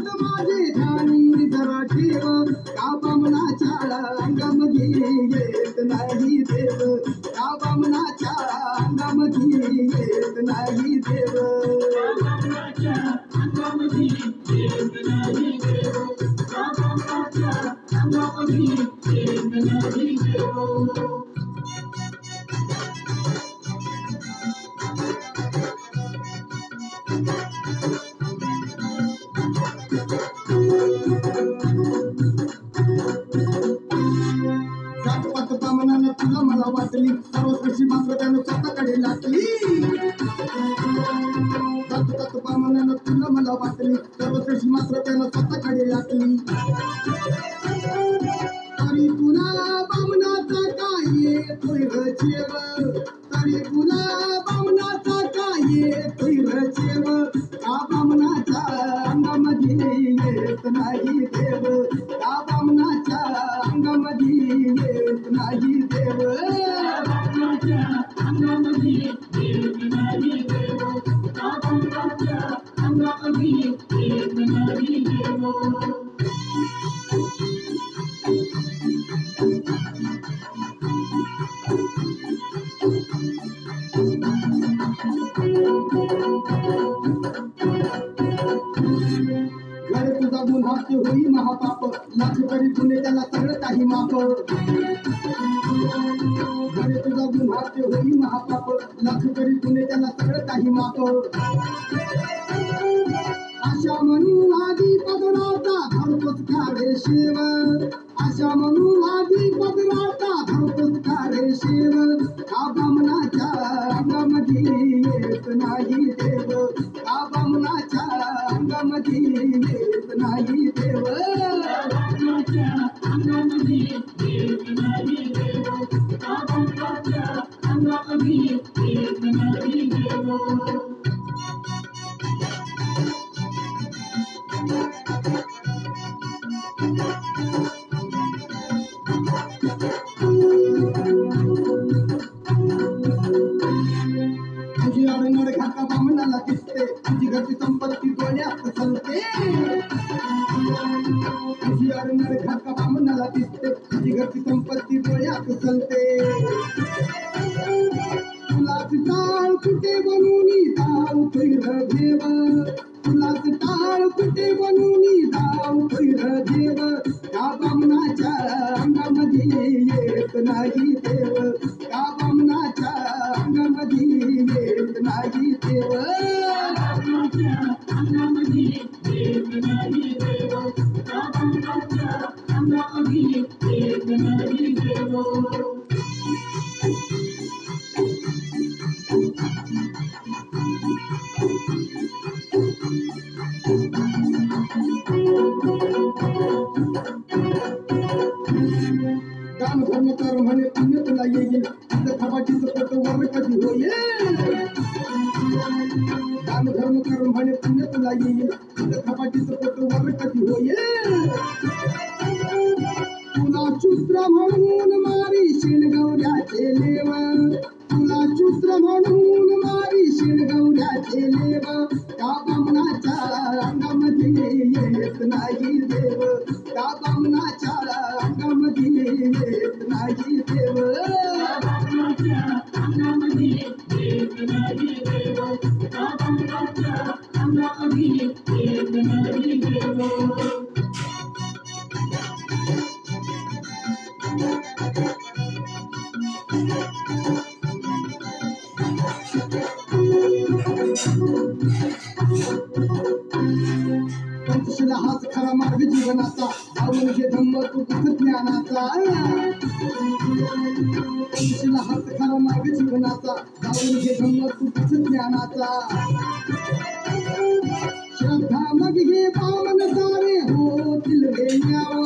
शास्त्रात माझे ध्यानी जरा ठेव का बामणाच्या अंगामध्ये येत नाही देव का बामणाच्या अंगामध्ये येत नाही देव जातपात बामणानं तुला मला वाटली सर्वस्वी मात्र त्यानं स्वतःकडे लागली जातपात बामणानं तुला मला वाटली सर्वस्वी मात्र त्यानं स्वतःकडे लागली तरी तुला बामणाचा काय येतोय ग जेव तरी तुला बामणाचा काय येतोय ग जेव का बामणाच्या अंगामध्ये येत नाही देव का बामणाच्या अंगामध्ये येत नाही देव घरे तुझा गुन्हा ते होई महापाप लाख तरी गुन्हे त्याला सगळं काही माफ घरे तुझा गुन्हा ते होई महापाप लाख तरी गुन्हे त्याला सगळं काही माफ आशा म्हणून आधी पदराचा धरतोस काढे शेव आशा म्हणून आधी पदराचा धरतोस काढे शेव का बामणाच्या अंगामध्ये येत नाही देव का बामणाच्या अंगामध्ये येत नाही देव तुझी अडनड घाका बामणाला दिसते तुझी घरची संपत्ती डोळ्यात चलते तुझी अडनड घाका बामणाला दिसते तुझी घरची संपत्ती डोळ्यात चलते तुलाच टाळ कुठे बनवून धावतोय र देव तुलाच टाळ कुठे बनवून धावतोय र देव का बामणाच्या अंगामध्ये येत नाही देव का बामणाच्या अंगामध्ये येत नाही देव दान धर्म कर म्हणे पुण्य तुला येईल तुझं खबाटीचं पोट वर कधी होईल दान धर्म कर म्हणे पुण्य तुला येईल तुझं खबाटीचं पोट वर कधी होईल तुला शूद्र म्हणून मारी शिणगौऱ्याचे लेव तुला शूद्र म्हणून मारी शिणगौऱ्याचे लेव का बामणाच्या अंगामध्ये येत नाही देव का बामणाच्या अंगामध्ये येत नाही देव पंचशीला हाच खरा मार्ग जीवनाचा आवून घे धम्म तू दुःख ज्ञानाचा पंचशीला हाच खरा मार्ग जीवनाचा आवून घे धम्म तू दुःख ज्ञानाचा श्रद्धा मग हे पावन सारे होतील रे न्याव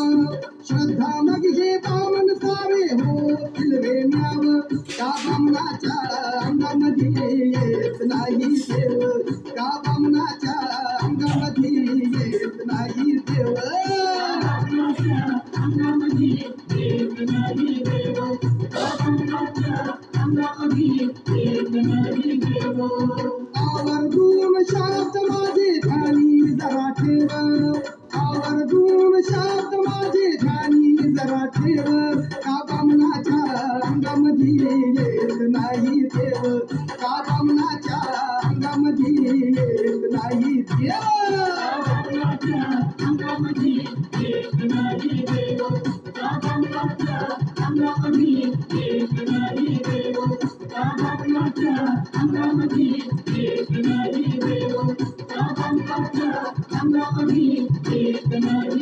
श्रद्धा मग हे पावन सारे होतील रे न्याव का बामणाच्या अंगामध्ये येत नाही देव का बामणाच्या अंगामध्ये येत नाही देव आवर्जून शास्त्र माझे ध्यानी जरा ठेव येत नाही देव का बामणाच्या अंगामध्ये येत नाही देव अंगामध्ये येत नाही देव बाबांच्या अंगामध्ये येत नाही देव बाबांच्या अंगामध्ये येत नाही देव बाबांच्या अंगामध्ये येत नाही